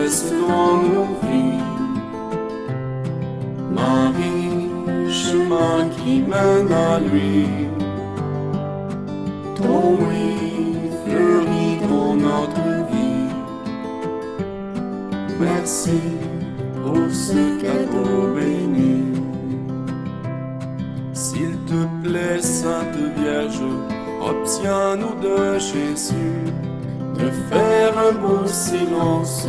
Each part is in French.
tendresse dans nos vies. Marie, chemin qui mène à lui. Ton oui fleurit dans notre vie. Merci pour ce cadeau béni. S'il te plaît, Sainte Vierge, obtiens-nous de Jésus de faire un beau silence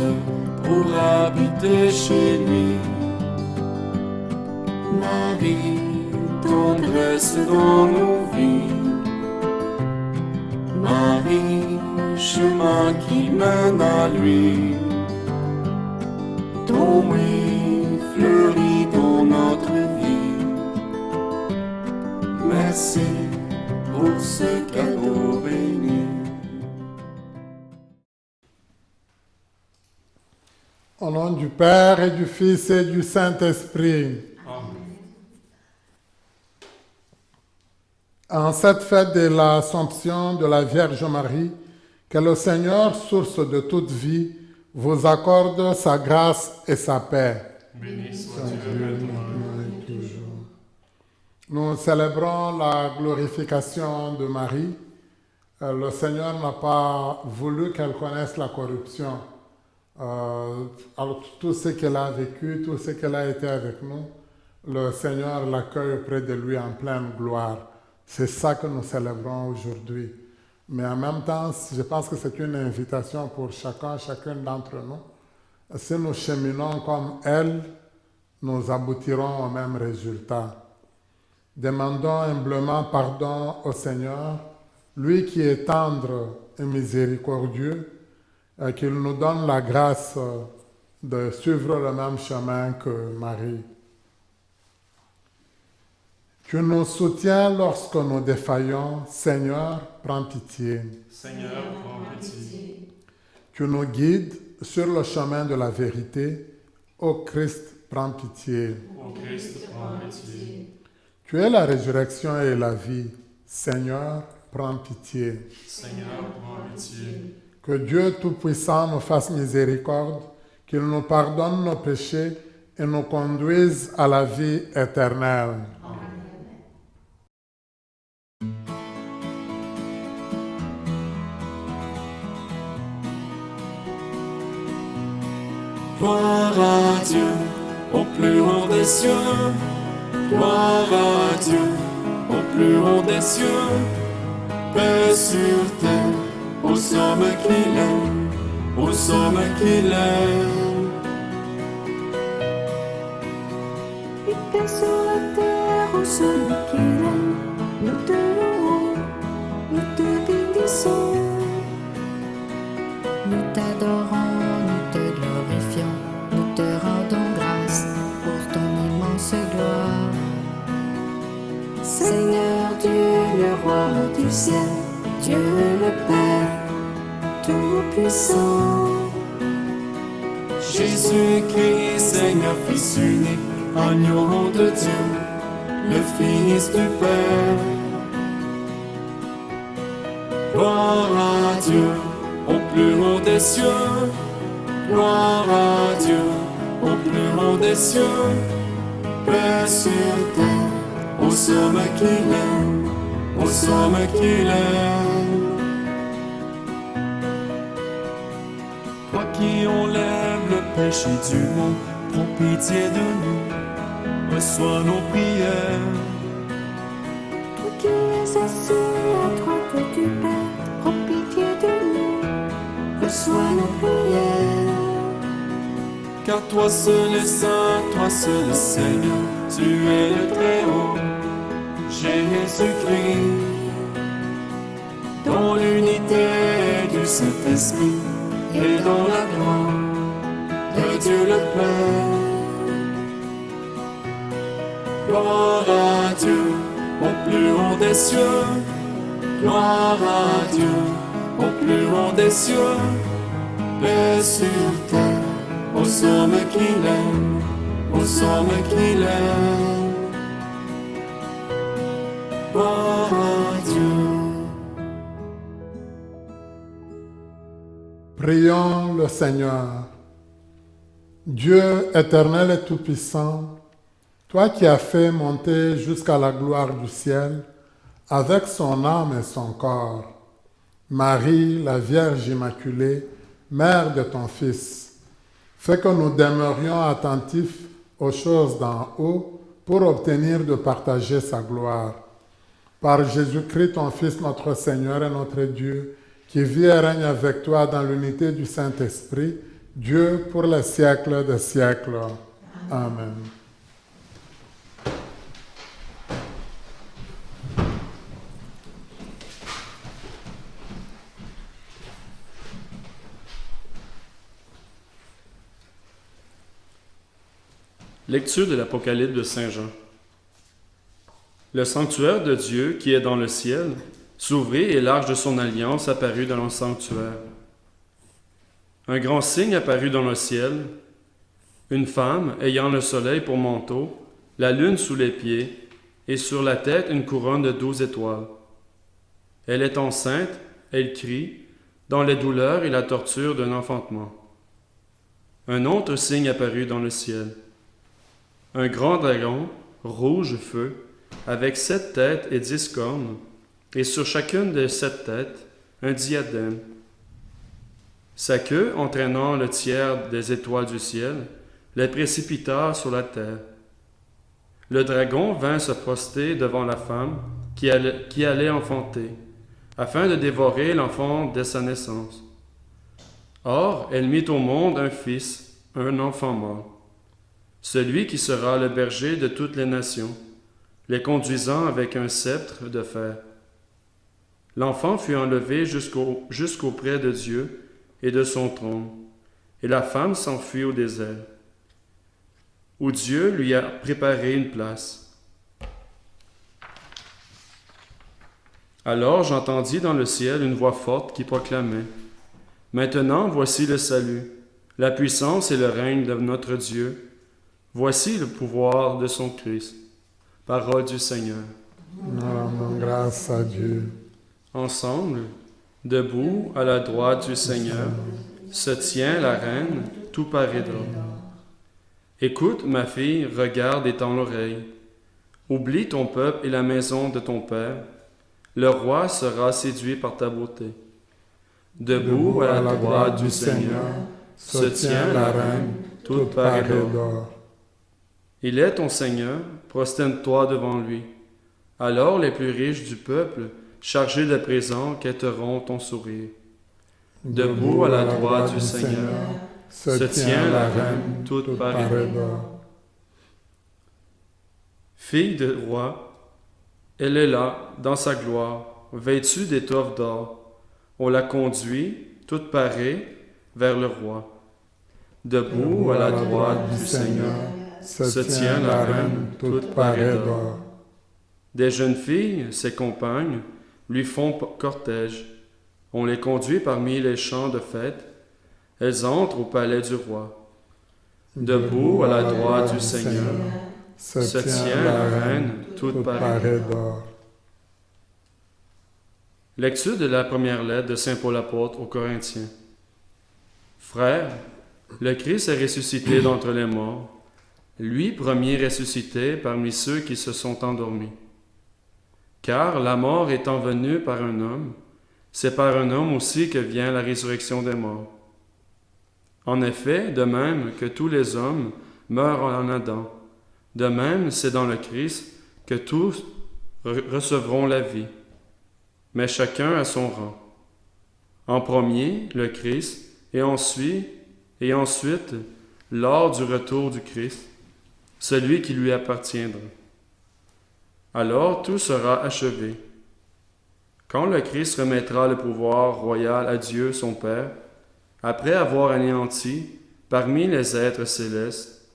pour habiter chez lui. Marie, tendresse dans nos vies. Marie, chemin qui mène à lui. Ton oui fleurit dans notre vie. Merci pour ce cadeau béni. Au nom du Père et du Fils et du Saint-Esprit. En cette fête de l'Assomption de la Vierge Marie, que le Seigneur, source de toute vie, vous accorde sa grâce et sa paix. Béni soit Dieu maintenant et toujours. Nous célébrons la glorification de Marie. Le Seigneur n'a pas voulu qu'elle connaisse la corruption. Alors tout ce qu'elle a vécu, tout ce qu'elle a été avec nous, le Seigneur l'accueille auprès de lui en pleine gloire. C'est ça que nous célébrons aujourd'hui. Mais en même temps, je pense que c'est une invitation pour chacune d'entre nous. Si nous cheminons comme elle, nous aboutirons au même résultat. Demandons humblement pardon au Seigneur, lui qui est tendre et miséricordieux, qu'il nous donne la grâce de suivre le même chemin que Marie. Tu nous soutiens lorsque nous défaillons, Seigneur, prends pitié. Seigneur, prends pitié. Tu nous guides sur le chemin de la vérité, ô Christ, prends pitié. Ô Christ, prends pitié. Tu es la résurrection et la vie, Seigneur, prends pitié. Seigneur, prends pitié. Que Dieu Tout-Puissant nous fasse miséricorde, qu'il nous pardonne nos péchés et nous conduise à la vie éternelle. Gloire à Dieu, au plus haut des cieux. Gloire à Dieu, au plus haut des cieux. Paix sur terre, aux hommes qu'il aime, aux hommes qu'il aime. Et paix sur la terre, aux hommes qu'il aime. Nous te louons, nous te bénissons. Nous t'adorons, nous te glorifions, nous te rendons grâce pour ton immense gloire. Seigneur Dieu, le roi du ciel, Dieu le Père, Tout-Puissant. Jésus-Christ, Seigneur, Fils unique, agneau de Dieu, le Fils du Père. Gloire à Dieu, au plus haut des cieux. Gloire à Dieu, au plus haut des cieux. Paix sur terre, aux hommes qu'il aime, aux hommes qu'il aime. Toi qui enlèves le péché du monde, prends pitié de nous, reçois nos prières. Toi qui es assis à droite du Père, prends pitié de nous, reçois nos prières. Car toi seul est saint, toi seul est Seigneur, tu es le Très-Haut, Jésus-Christ. Dans l'unité du Saint-Esprit et dans la gloire de Dieu le Père. Gloire à Dieu, au plus haut des cieux. Gloire à Dieu, au plus haut des cieux. Paix sur terre, aux hommes qu'il aime, aux hommes qu'il aime. Gloire à Dieu. Prions le Seigneur. Dieu éternel et tout-puissant, toi qui as fait monter jusqu'à la gloire du ciel, avec son âme et son corps, Marie, la Vierge Immaculée, mère de ton Fils, fais que nous demeurions attentifs aux choses d'en haut pour obtenir de partager sa gloire. Par Jésus-Christ, ton Fils, notre Seigneur et notre Dieu, qui vit et règne avec toi dans l'unité du Saint-Esprit, Dieu pour les siècles des siècles. Amen. Lecture de l'Apocalypse de Saint Jean. Le sanctuaire de Dieu qui est dans le ciel s'ouvrit et l'arche de son alliance apparut dans le sanctuaire. Un grand signe apparut dans le ciel, une femme ayant le soleil pour manteau, la lune sous les pieds, et sur la tête une couronne de 12 étoiles. Elle est enceinte, elle crie, dans les douleurs et la torture d'un enfantement. Un autre signe apparut dans le ciel. Un grand dragon, rouge feu, avec 7 têtes et 10 cornes, et sur chacune de 7 têtes, un diadème. Sa queue, entraînant le tiers des étoiles du ciel, les précipita sur la terre. Le dragon vint se poster devant la femme qui allait enfanter, afin de dévorer l'enfant dès sa naissance. Or, elle mit au monde un fils, un enfant mort. Celui qui sera le berger de toutes les nations, les conduisant avec un sceptre de fer. L'enfant fut enlevé jusqu'auprès de Dieu et de son trône, et la femme s'enfuit au désert, où Dieu lui a préparé une place. Alors j'entendis dans le ciel une voix forte qui proclamait : Maintenant voici le salut, la puissance et le règne de notre Dieu. Voici le pouvoir de son Christ. Parole du Seigneur. Nous rendons grâce à Dieu. Ensemble, debout à la droite du Seigneur, se tient la reine, tout parée d'or. Écoute, ma fille, regarde et tends l'oreille. Oublie ton peuple et la maison de ton père. Le roi sera séduit par ta beauté. Debout à la droite du Seigneur, se tient la reine, toute parée d'or. Il est ton Seigneur, prosterne-toi devant lui. Alors les plus riches du peuple, chargés de présents, quêteront ton sourire. Debout à la droite du Seigneur, se tient la reine, toute parée d'or. Fille de roi, elle est là, dans sa gloire, vêtue d'étoffes d'or. On la conduit, toute parée, vers le roi. Debout à la droite du Seigneur, se tient la reine, toute parée d'or. Des jeunes filles, ses compagnes, lui font cortège. On les conduit parmi les champs de fête. Elles entrent au palais du roi. Debout à la droite du Seigneur, se tient la reine, toute parée d'or. Lecture de la première lettre de Saint Paul apôtre aux Corinthiens. Frères, le Christ est ressuscité d'entre les morts, lui premier ressuscité parmi ceux qui se sont endormis. Car la mort étant venue par un homme, c'est par un homme aussi que vient la résurrection des morts. En effet, de même que tous les hommes meurent en Adam, de même c'est dans le Christ que tous recevront la vie, mais chacun à son rang. En premier, le Christ, et ensuite, lors du retour du Christ, celui qui lui appartiendra. Alors tout sera achevé. Quand le Christ remettra le pouvoir royal à Dieu son Père, après avoir anéanti, parmi les êtres célestes,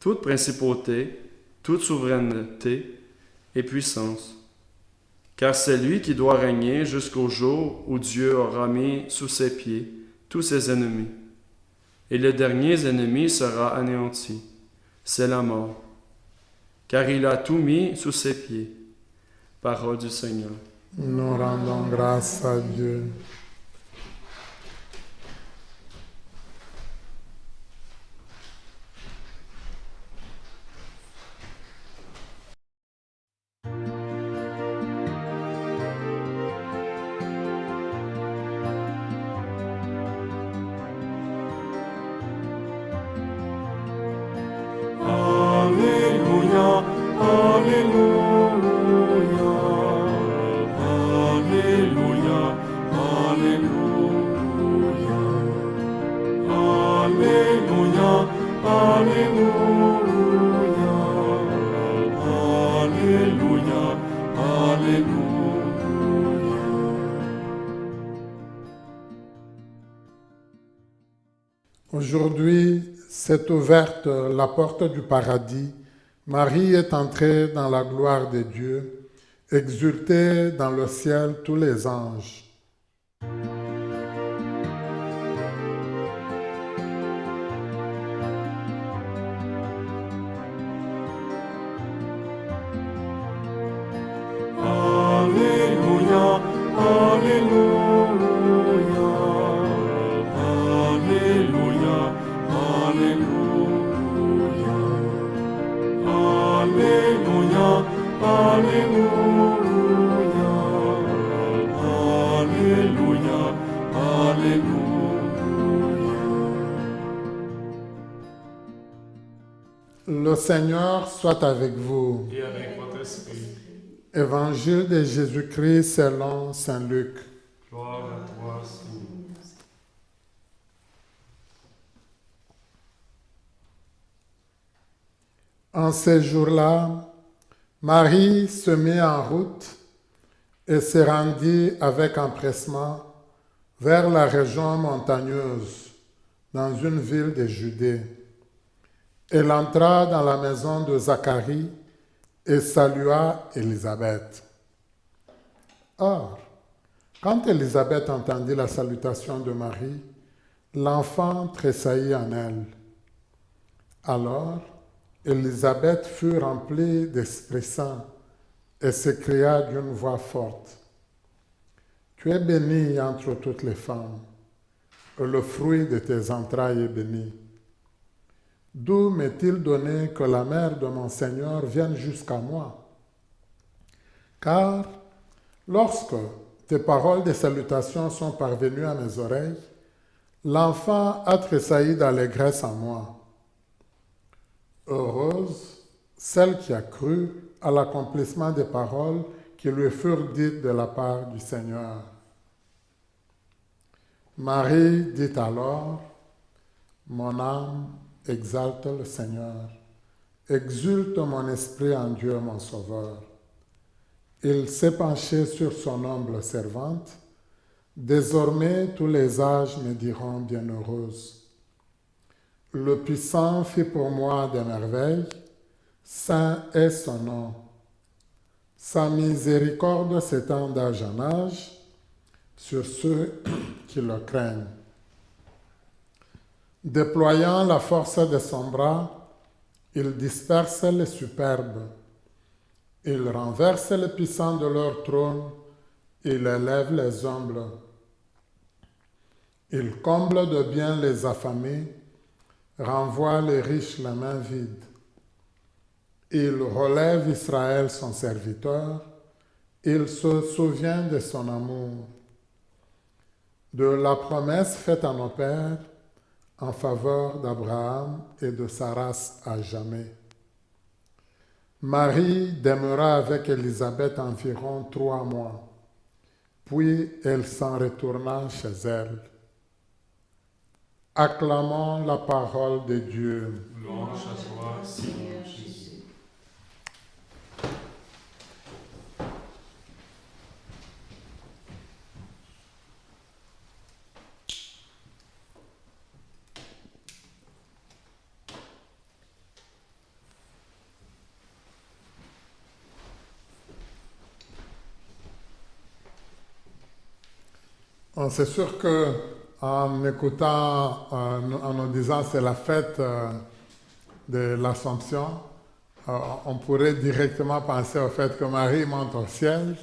toute principauté, toute souveraineté et puissance. Car c'est lui qui doit régner jusqu'au jour où Dieu aura mis sous ses pieds tous ses ennemis. Et le dernier ennemi sera anéanti, c'est la mort. Car il a tout mis sous ses pieds. Parole du Seigneur. Nous rendons grâce à Dieu. Alléluia, Alléluia, Alléluia, Alléluia, Alléluia. Aujourd'hui, s'est ouverte la porte du paradis. Marie est entrée dans la gloire de Dieu. Exultez dans le ciel tous les anges. Alléluia, Alléluia, Alléluia, Alléluia, Alléluia, Alléluia, Alléluia, Alléluia. Le Seigneur soit avec vous. Et avec votre esprit. Évangile de Jésus-Christ selon Saint Luc. Gloire à toi, Seigneur. En ces jours-là, Marie se mit en route et se rendit avec empressement vers la région montagneuse, dans une ville de Judée. Elle entra dans la maison de Zacharie et salua Élisabeth. Or, quand Élisabeth entendit la salutation de Marie, l'enfant tressaillit en elle. Alors, Élisabeth fut remplie d'Esprit Saint et s'écria d'une voix forte, « Tu es bénie entre toutes les femmes, et le fruit de tes entrailles est béni. D'où m'est-il donné que la mère de mon Seigneur vienne jusqu'à moi? Car lorsque tes paroles de salutation sont parvenues à mes oreilles, l'enfant a tressailli d'allégresse en moi. Heureuse celle qui a cru à l'accomplissement des paroles qui lui furent dites de la part du Seigneur. » Marie dit alors, « Mon âme exalte le Seigneur, exulte mon esprit en Dieu mon Sauveur. Il s'est penché sur son humble servante. Désormais tous les âges me diront bienheureuse. Le Puissant fit pour moi des merveilles, saint est son nom. Sa miséricorde s'étend d'âge en âge sur ceux qui le craignent. Déployant la force de son bras, il disperse les superbes. Il renverse les puissants de leur trône, il élève les humbles. Il comble de bien les affamés, renvoie les riches les mains vides. Il relève Israël son serviteur, il se souvient de son amour, de la promesse faite à nos pères en faveur d'Abraham et de sa race à jamais. Marie demeura avec Élisabeth environ 3 mois, puis elle s'en retourna chez elle. Acclamons la parole de Dieu. Louange à toi, Seigneur Jésus. C'est sûr que en écoutant, en nous disant c'est la fête de l'Assomption, on pourrait directement penser au fait que Marie monte au ciel.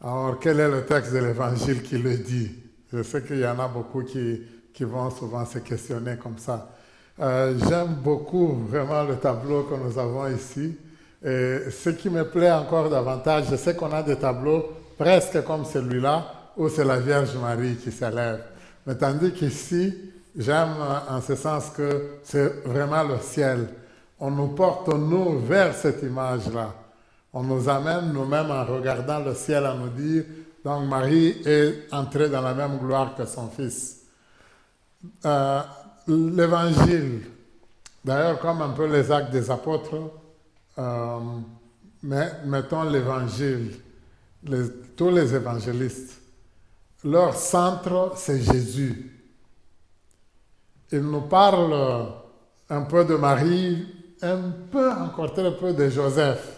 Alors, quel est le texte de l'Évangile qui le dit? Je sais qu'il y en a beaucoup qui vont souvent se questionner comme ça. J'aime beaucoup vraiment le tableau que nous avons ici. Et ce qui me plaît encore davantage, je sais qu'on a des tableaux presque comme celui-là, où c'est la Vierge Marie qui s'élève. Mais tandis qu'ici, j'aime en ce sens que c'est vraiment le ciel. On nous porte, nous, vers cette image-là. On nous amène nous-mêmes en regardant le ciel à nous dire, donc Marie est entrée dans la même gloire que son Fils. L'Évangile, d'ailleurs comme un peu les actes des apôtres, mais mettons l'Évangile, tous les évangélistes, leur centre c'est Jésus. Ils nous parlent un peu de Marie, un peu, encore très peu de Joseph.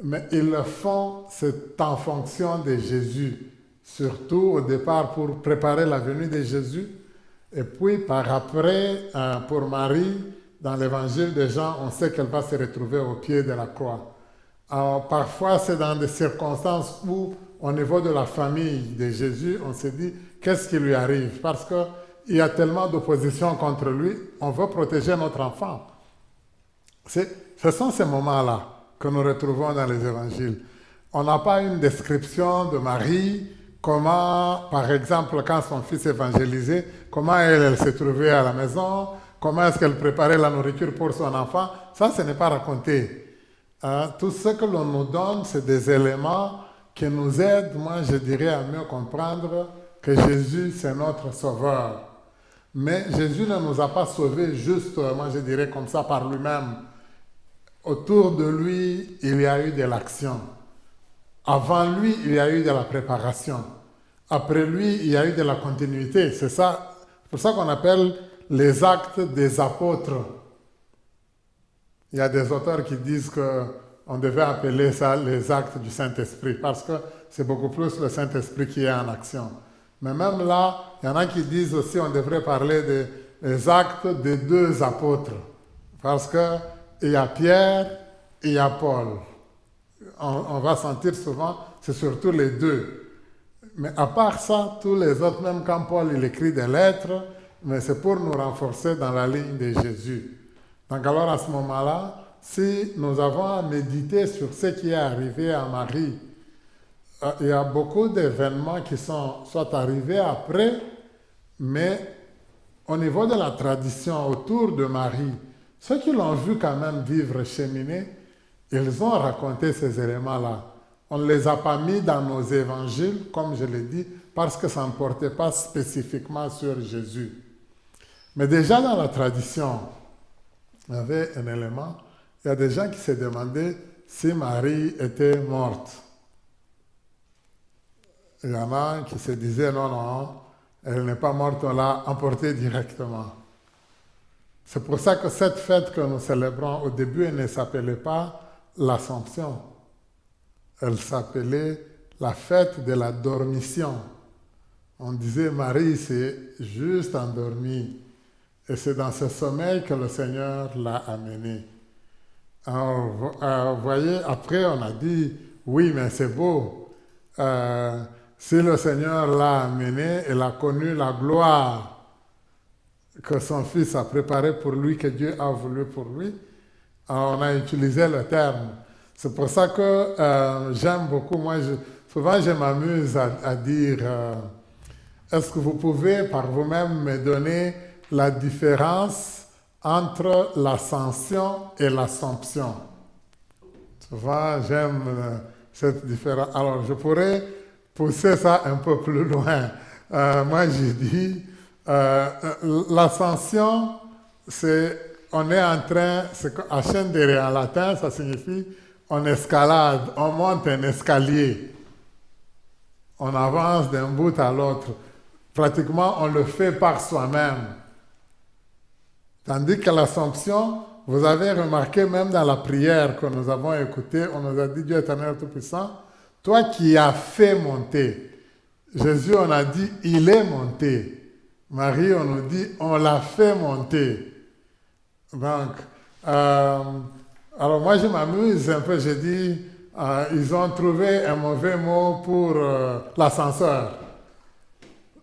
Mais ils le font, c'est en fonction de Jésus. Surtout au départ pour préparer la venue de Jésus. Et puis par après, pour Marie, dans l'évangile de Jean, on sait qu'elle va se retrouver au pied de la croix. Alors, parfois, c'est dans des circonstances où, au niveau de la famille de Jésus, on se dit, qu'est-ce qui lui arrive? Parce qu'il y a tellement d'opposition contre lui, on veut protéger notre enfant. Ce sont ces moments-là que nous retrouvons dans les évangiles. On n'a pas une description de Marie, comment, par exemple, quand son fils évangélisait, comment elle s'est trouvée à la maison, comment est-ce qu'elle préparait la nourriture pour son enfant. Ça, ce n'est pas raconté. Tout ce que l'on nous donne, c'est des éléments qui nous aident, moi je dirais, à mieux comprendre que Jésus, c'est notre sauveur. Mais Jésus ne nous a pas sauvés juste, moi je dirais comme ça, par lui-même. Autour de lui, il y a eu de l'action. Avant lui, il y a eu de la préparation. Après lui, il y a eu de la continuité. C'est ça, pour ça qu'on appelle les actes des apôtres. Il y a des auteurs qui disent qu'on devait appeler ça les actes du Saint-Esprit, parce que c'est beaucoup plus le Saint-Esprit qui est en action. Mais même là, il y en a qui disent aussi qu'on devrait parler des actes des deux apôtres, parce qu'il y a Pierre et il y a Paul. On va sentir souvent, c'est surtout les deux. Mais à part ça, tous les autres, même quand Paul il écrit des lettres, mais c'est pour nous renforcer dans la ligne de Jésus. Donc alors à ce moment-là, si nous avons à méditer sur ce qui est arrivé à Marie, il y a beaucoup d'événements qui sont soit arrivés après, mais au niveau de la tradition autour de Marie, ceux qui l'ont vu quand même vivre, cheminer, ils ont raconté ces éléments-là. On ne les a pas mis dans nos évangiles, comme je l'ai dit, parce que ça ne portait pas spécifiquement sur Jésus. Mais déjà dans la tradition, il y avait un élément, il y a des gens qui se demandaient si Marie était morte. Il y en a qui se disaient non, elle n'est pas morte, on l'a emportée directement. C'est pour ça que cette fête que nous célébrons, au début, elle ne s'appelait pas l'Assomption. Elle s'appelait la fête de la dormition. On disait Marie s'est juste endormie. Et c'est dans ce sommeil que le Seigneur l'a amenée. Alors, vous voyez, après on a dit, oui, mais c'est beau. Si le Seigneur l'a amenée, elle a connu la gloire que son Fils a préparée pour lui, que Dieu a voulu pour lui. Alors, on a utilisé le terme. C'est pour ça que j'aime beaucoup, souvent je m'amuse à dire, est-ce que vous pouvez par vous-même me donner la différence entre l'ascension et l'assomption? Souvent, j'aime cette différence. Alors, je pourrais pousser ça un peu plus loin. Moi, j'ai dit, l'ascension, on est en train, ascendere en latin, ça signifie on escalade, on monte un escalier. On avance d'un bout à l'autre. Pratiquement, on le fait par soi-même. Tandis que l'Assomption, vous avez remarqué même dans la prière que nous avons écoutée, on nous a dit, Dieu éternel tout-puissant, toi qui as fait monter. Jésus, on a dit, il est monté. Marie, on nous dit, on l'a fait monter. Donc, alors moi je m'amuse un peu, je dis, ils ont trouvé un mauvais mot pour l'ascenseur.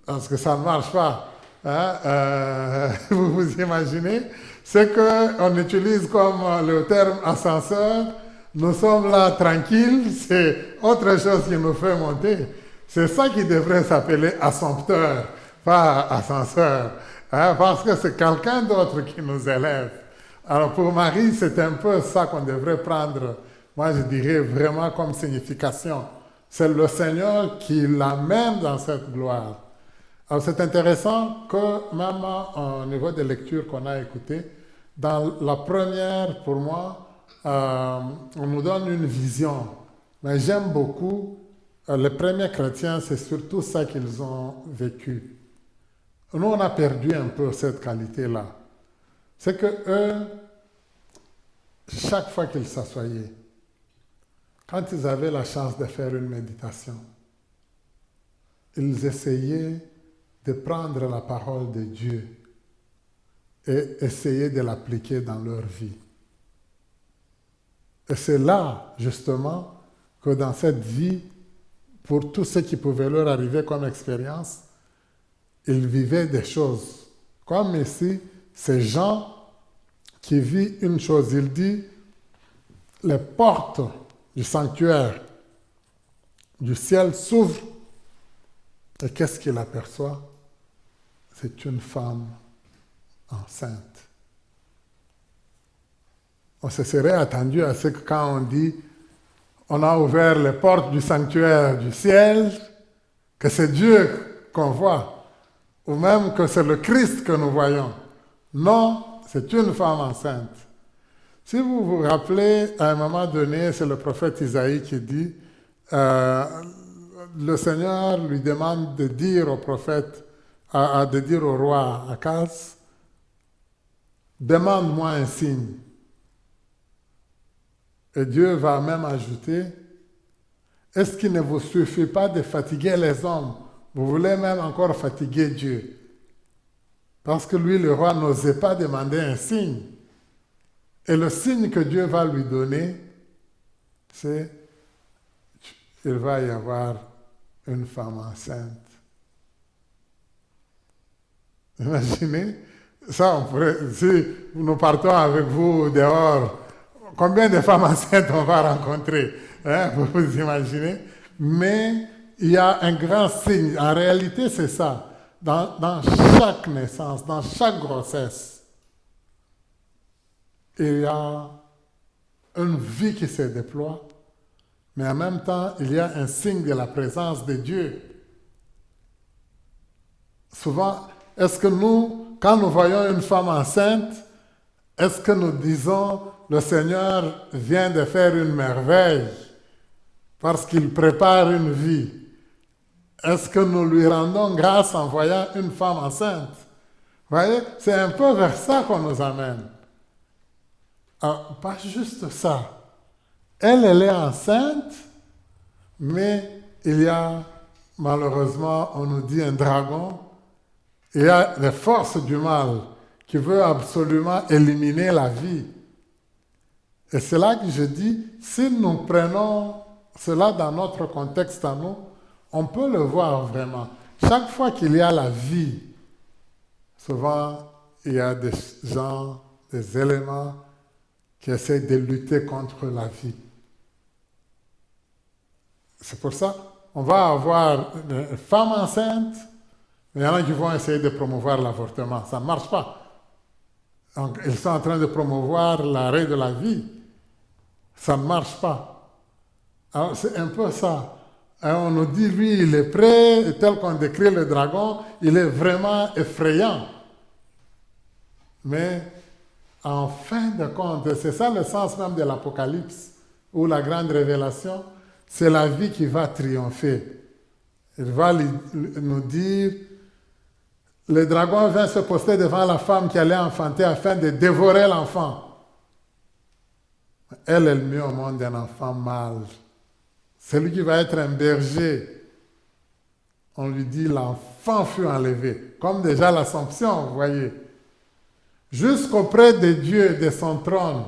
Parce que ça ne marche pas. Hein? Vous vous imaginez? C'est qu'on utilise comme le terme ascenseur, nous sommes là tranquilles, c'est autre chose qui nous fait monter. C'est ça qui devrait s'appeler assompteur, pas ascenseur. Hein? Parce que c'est quelqu'un d'autre qui nous élève. Alors pour Marie, c'est un peu ça qu'on devrait prendre moi je dirais vraiment comme signification. C'est le Seigneur qui l'amène dans cette gloire. Alors c'est intéressant que même au niveau des lectures qu'on a écoutées, dans la première, pour moi, on nous donne une vision. Mais j'aime beaucoup, les premiers chrétiens, c'est surtout ça qu'ils ont vécu. Nous, on a perdu un peu cette qualité-là. C'est que eux, chaque fois qu'ils s'assoyaient, quand ils avaient la chance de faire une méditation, ils essayaient de prendre la parole de Dieu et essayer de l'appliquer dans leur vie. Et c'est là, justement, que dans cette vie, pour tout ce qui pouvait leur arriver comme expérience, ils vivaient des choses. Comme ici, ces gens qui vivent une chose, il dit, les portes du sanctuaire du ciel s'ouvrent. Et qu'est-ce qu'il aperçoit? C'est une femme enceinte. On se serait attendu à ce que quand on dit on a ouvert les portes du sanctuaire du ciel, que c'est Dieu qu'on voit, ou même que c'est le Christ que nous voyons. Non, c'est une femme enceinte. Si vous vous rappelez, à un moment donné, c'est le prophète Isaïe qui dit, le Seigneur lui demande de dire au prophète, de dire au roi Akaz, demande-moi un signe. Et Dieu va même ajouter, est-ce qu'il ne vous suffit pas de fatiguer les hommes? Vous voulez même encore fatiguer Dieu. Parce que lui, le roi, n'osait pas demander un signe. Et le signe que Dieu va lui donner, c'est qu'il va y avoir une femme enceinte. Imaginez, ça, on pourrait, si nous partons avec vous dehors, combien de femmes enceintes on va rencontrer, hein, vous vous imaginez? Mais il y a un grand signe. En réalité, c'est ça. Dans chaque naissance, dans chaque grossesse, il y a une vie qui se déploie, mais en même temps, il y a un signe de la présence de Dieu. Souvent, est-ce que nous, quand nous voyons une femme enceinte, est-ce que nous disons, le Seigneur vient de faire une merveille parce qu'il prépare une vie? Est-ce que nous lui rendons grâce en voyant une femme enceinte? Vous voyez, c'est un peu vers ça qu'on nous amène. Alors, pas juste ça. Elle est enceinte, mais il y a, malheureusement, on nous dit un dragon, il y a des forces du mal qui veulent absolument éliminer la vie. Et c'est là que je dis, si nous prenons cela dans notre contexte à nous, on peut le voir vraiment. Chaque fois qu'il y a la vie, souvent il y a des gens, des éléments qui essaient de lutter contre la vie. C'est pour ça qu'on va avoir une femme enceinte, mais il y en a qui vont essayer de promouvoir l'avortement. Ça ne marche pas. Donc, ils sont en train de promouvoir l'arrêt de la vie. Ça ne marche pas. Alors, c'est un peu ça. Alors, on nous dit, lui, il est prêt, et tel qu'on décrit le dragon, il est vraiment effrayant. Mais, en fin de compte, et c'est ça le sens même de l'Apocalypse, ou la grande révélation, c'est la vie qui va triompher. Il va nous dire, le dragon vient se poster devant la femme qui allait enfanter afin de dévorer l'enfant. Elle est le mieux au monde d'un enfant mâle. Celui qui va être un berger. On lui dit, l'enfant fut enlevé. Comme déjà l'Assomption, vous voyez. Jusqu'auprès de Dieu, de son trône.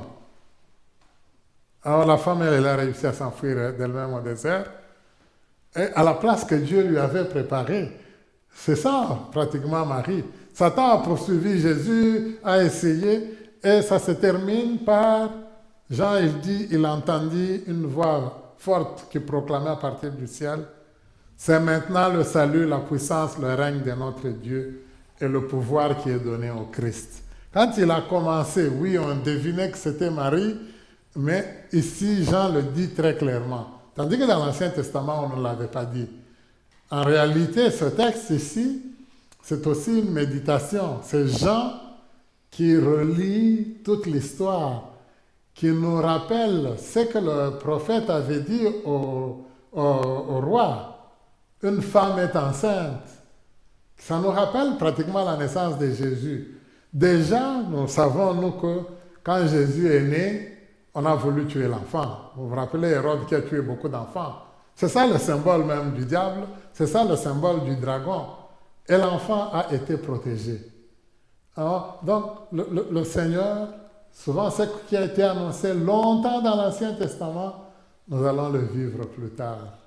Alors la femme, elle a réussi à s'enfuir d'elle-même au désert. Et à la place que Dieu lui avait préparée, c'est ça, pratiquement Marie. Satan a poursuivi Jésus, a essayé, et ça se termine par, Jean, il dit, il entendit une voix forte qui proclamait à partir du ciel, c'est maintenant le salut, la puissance, le règne de notre Dieu et le pouvoir qui est donné au Christ. Quand il a commencé, oui, on devinait que c'était Marie, Mais ici, Jean le dit très clairement. Tandis que dans l'Ancien Testament, on ne l'avait pas dit. En réalité, ce texte ici, c'est aussi une méditation. C'est Jean qui relie toute l'histoire, qui nous rappelle ce que le prophète avait dit au roi. Une femme est enceinte. Ça nous rappelle pratiquement la naissance de Jésus. Déjà, nous savons, nous, que quand Jésus est né, on a voulu tuer l'enfant. Vous vous rappelez Hérode qui a tué beaucoup d'enfants. C'est ça le symbole même du diable, c'est ça le symbole du dragon. Et l'enfant a été protégé. Alors, donc, le Seigneur, souvent, ce qui a été annoncé longtemps dans l'Ancien Testament, nous allons le vivre plus tard.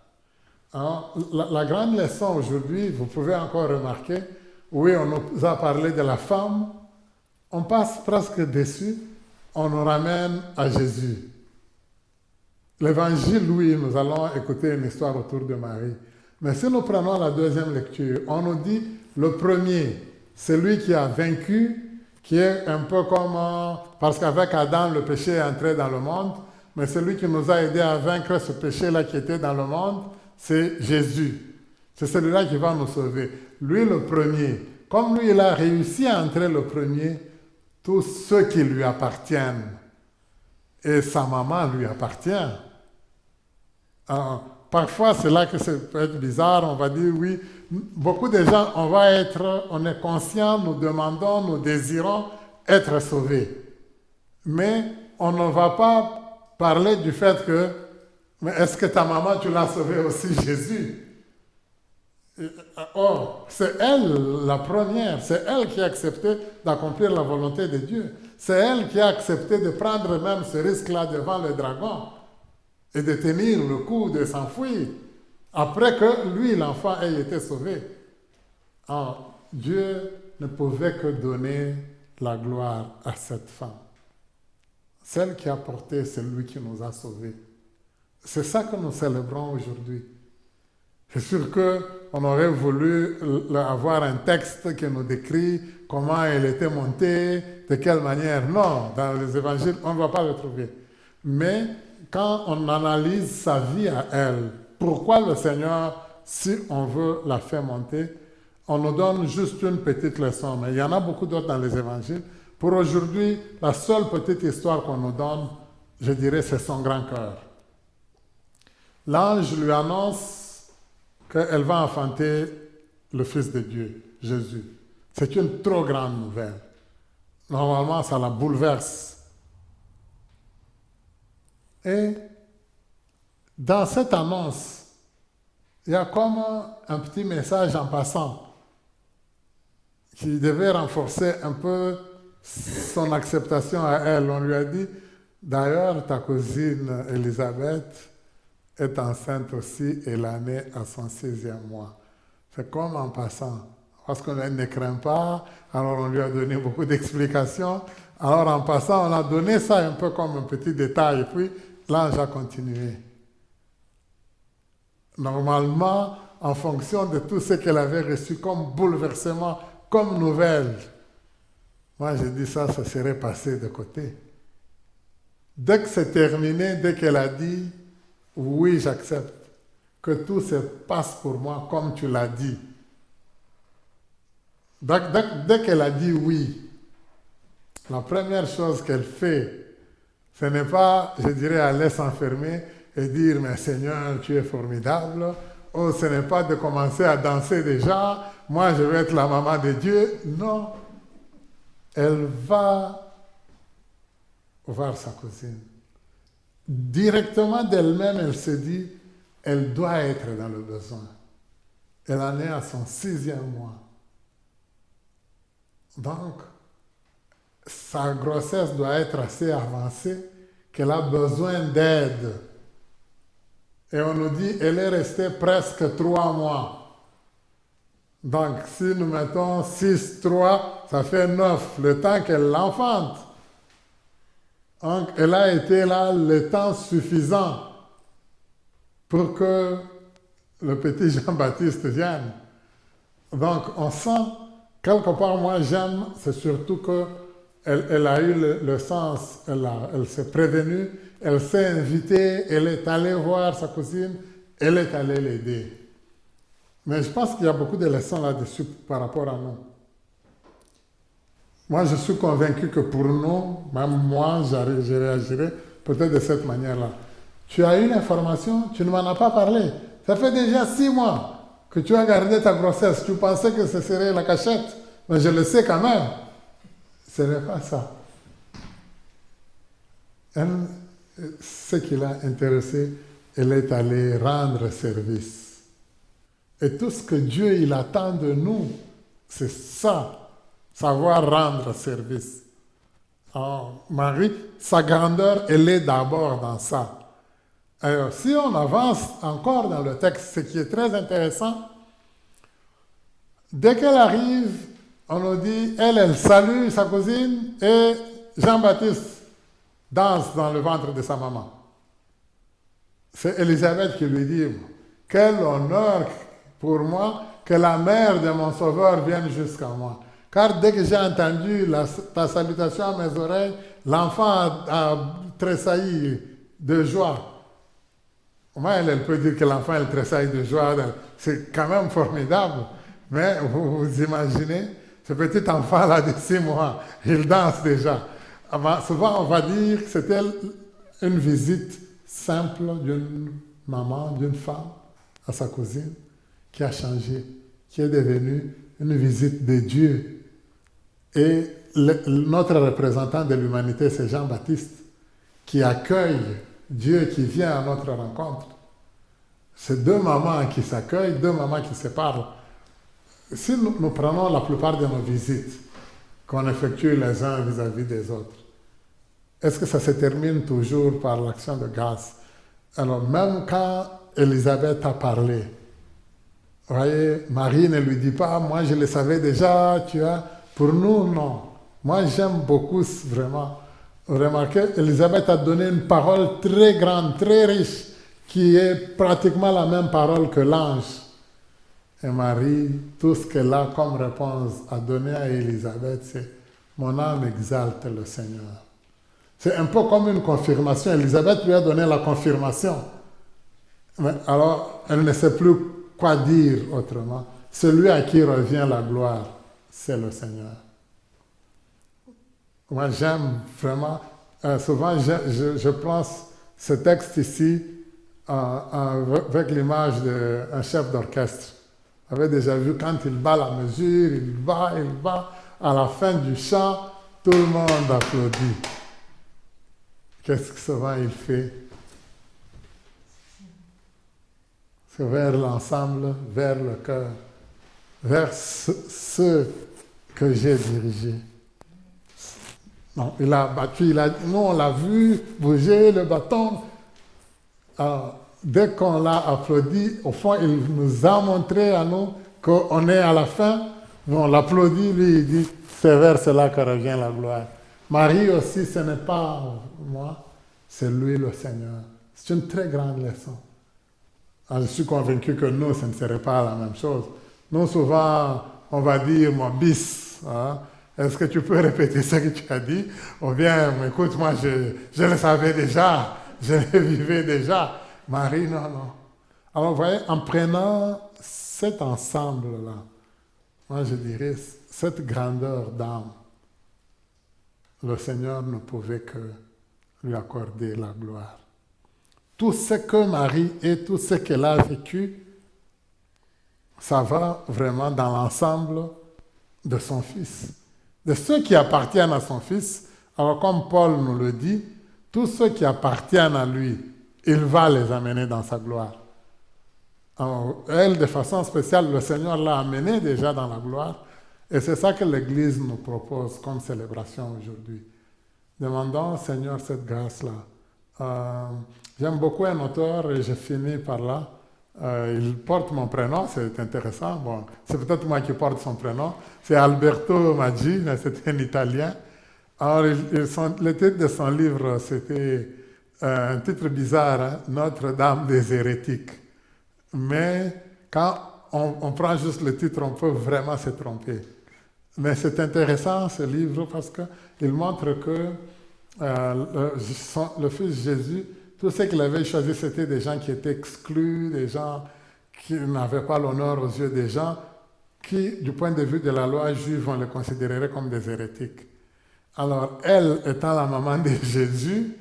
Alors, la grande leçon aujourd'hui, vous pouvez encore remarquer, oui, on nous a parlé de la femme, on passe presque dessus, on nous ramène à Jésus. L'évangile, oui, nous allons écouter une histoire autour de Marie. Mais si nous prenons la deuxième lecture, on nous dit le premier, celui qui a vaincu, qui est un peu comme, parce qu'avec Adam, le péché est entré dans le monde, mais celui qui nous a aidé à vaincre ce péché-là qui était dans le monde, c'est Jésus. C'est celui-là qui va nous sauver. Lui, le premier. Comme lui, il a réussi à entrer le premier, tous ceux qui lui appartiennent. Et sa maman lui appartient. Parfois, c'est là que ça peut être bizarre. On va dire, oui, beaucoup de gens, on est conscient, nous demandons, nous désirons être sauvés. Mais on ne va pas parler du fait que, mais est-ce que ta maman, tu l'as sauvée aussi, Jésus? Or, c'est elle la première, c'est elle qui a accepté d'accomplir la volonté de Dieu. C'est elle qui a accepté de prendre même ce risque-là devant le dragon et de tenir le coup, de s'enfuir, après que lui, l'enfant, ait été sauvé. Alors, Dieu ne pouvait que donner la gloire à cette femme. Celle qui a porté, c'est lui qui nous a sauvés. C'est ça que nous célébrons aujourd'hui. C'est sûr qu'on aurait voulu avoir un texte qui nous décrit comment elle était montée, de quelle manière. Non, dans les évangiles, on ne va pas le trouver. Mais quand on analyse sa vie à elle, pourquoi le Seigneur, si on veut la faire monter, on nous donne juste une petite leçon. Mais il y en a beaucoup d'autres dans les évangiles. Pour aujourd'hui, la seule petite histoire qu'on nous donne, je dirais, c'est son grand cœur. L'ange lui annonce qu'elle va enfanter le Fils de Dieu, Jésus. C'est une trop grande nouvelle. Normalement, ça la bouleverse. Et dans cette annonce, il y a comme un petit message en passant qui devait renforcer un peu son acceptation à elle. On lui a dit, d'ailleurs, ta cousine Élisabeth est enceinte aussi et elle en est à son 6e mois. C'est comme en passant. Parce qu'on ne craint pas, alors on lui a donné beaucoup d'explications. Alors en passant, on a donné ça un peu comme un petit détail. Et puis l'ange a continué. Normalement, en fonction de tout ce qu'elle avait reçu comme bouleversement, comme nouvelle, moi j'ai dit ça serait passé de côté. Dès que c'est terminé, dès qu'elle a dit « Oui, j'accepte que tout se passe pour moi comme tu l'as dit », dès qu'elle a dit oui, la première chose qu'elle fait, ce n'est pas, je dirais, aller s'enfermer et dire « Mais Seigneur, tu es formidable », ou ce n'est pas de commencer à danser déjà, « Moi, je vais être la maman de Dieu ». Non, elle va voir sa cousine. Directement d'elle-même, elle se dit, elle doit être dans le besoin. Elle en est à son 6e mois. Donc, sa grossesse doit être assez avancée qu'elle a besoin d'aide. Et on nous dit, elle est restée presque 3 mois. Donc, si nous mettons 6, 3, ça fait 9, le temps qu'elle l'enfante. Donc, elle a été là le temps suffisant pour que le petit Jean-Baptiste vienne. Donc, on sent, quelque part, moi j'aime, c'est surtout que elle a eu le sens, elle s'est prévenue, elle s'est invitée, elle est allée voir sa cousine, elle est allée l'aider. Mais je pense qu'il y a beaucoup de leçons là-dessus par rapport à nous. Moi, je suis convaincu que pour nous, même moi, je réagirais peut-être de cette manière-là. Tu as une information, tu ne m'en as pas parlé. Ça fait déjà 6 mois que tu as gardé ta grossesse. Tu pensais que ce serait la cachette, mais je le sais quand même. Ce n'est pas ça. Elle, ce qui l'a intéressé, elle est allée rendre service. Et tout ce que Dieu il attend de nous, c'est ça, savoir rendre service. Alors, Marie, sa grandeur, elle est d'abord dans ça. Alors, si on avance encore dans le texte, ce qui est très intéressant, dès qu'elle arrive, on nous dit, elle salue sa cousine et Jean-Baptiste danse dans le ventre de sa maman. C'est Élisabeth qui lui dit, quel honneur pour moi que la mère de mon sauveur vienne jusqu'à moi. Car dès que j'ai entendu ta salutation à mes oreilles, l'enfant a tressailli de joie. Moi, elle peut dire que l'enfant elle tressaille de joie. C'est quand même formidable. Mais vous imaginez, ce petit enfant-là de 6 mois, il danse déjà. Souvent, on va dire que c'était une visite simple d'une maman, d'une femme à sa cousine, qui a changé, qui est devenue une visite de Dieu. Et notre représentant de l'humanité, c'est Jean-Baptiste, qui accueille Dieu qui vient à notre rencontre. C'est 2 mamans qui s'accueillent, 2 mamans qui se parlent. Si nous prenons la plupart de nos visites qu'on effectue les uns vis-à-vis des autres, est-ce que ça se termine toujours par l'action de grâce? Alors même quand Élisabeth a parlé, vous voyez, Marie ne lui dit pas, moi je le savais déjà, tu as... Pour nous, non. Moi j'aime beaucoup vraiment remarquer, Élisabeth a donné une parole très grande, très riche, qui est pratiquement la même parole que l'ange. Et Marie, tout ce qu'elle a comme réponse à donner à Élisabeth, c'est « Mon âme exalte le Seigneur ». C'est un peu comme une confirmation. Élisabeth lui a donné la confirmation. Mais alors, elle ne sait plus quoi dire autrement. Celui à qui revient la gloire, c'est le Seigneur. Moi, j'aime vraiment... souvent, je pense ce texte ici avec l'image d'un chef d'orchestre. Vous avez déjà vu quand il bat la mesure, il bat. À la fin du chant, tout le monde applaudit. Qu'est-ce que souvent il fait? C'est vers l'ensemble, vers le cœur, vers ceux que j'ai dirigés. Non, il a battu, nous on l'a vu bouger le bâton. Alors, dès qu'on l'a applaudi, au fond, il nous a montré à nous qu'on est à la fin. On l'applaudit, lui, il dit, c'est vers cela que revient la gloire. Marie aussi, ce n'est pas moi, c'est lui le Seigneur. C'est une très grande leçon. Alors, je suis convaincu que nous, ce ne serait pas la même chose. Nous, souvent, on va dire, moi, bis. Hein? Est-ce que tu peux répéter ce que tu as dit? Ou bien, écoute, moi, je le savais déjà, je le vivais déjà. Marie, non. Alors, vous voyez, en prenant cet ensemble-là, moi, je dirais, cette grandeur d'âme, le Seigneur ne pouvait que lui accorder la gloire. Tout ce que Marie et tout ce qu'elle a vécu, ça va vraiment dans l'ensemble de son Fils. De ceux qui appartiennent à son Fils, alors comme Paul nous le dit, tous ceux qui appartiennent à lui, il va les amener dans sa gloire. Alors, elle, de façon spéciale, le Seigneur l'a amenée déjà dans la gloire. Et c'est ça que l'Église nous propose comme célébration aujourd'hui. Demandons au Seigneur cette grâce-là. J'aime beaucoup un auteur et je finis par là. Il porte mon prénom, c'est intéressant. Bon, c'est peut-être moi qui porte son prénom. C'est Alberto Maggi, c'est un Italien. Alors, le titre de son livre, c'était un titre bizarre, hein? Notre-Dame des hérétiques. Mais quand on prend juste le titre, on peut vraiment se tromper. Mais c'est intéressant ce livre parce qu'il montre que le Fils Jésus, tout ce qu'il avait choisi, c'était des gens qui étaient exclus, des gens qui n'avaient pas l'honneur aux yeux des gens, qui, du point de vue de la loi juive, on les considérerait comme des hérétiques. Alors, elle, étant la maman de Jésus,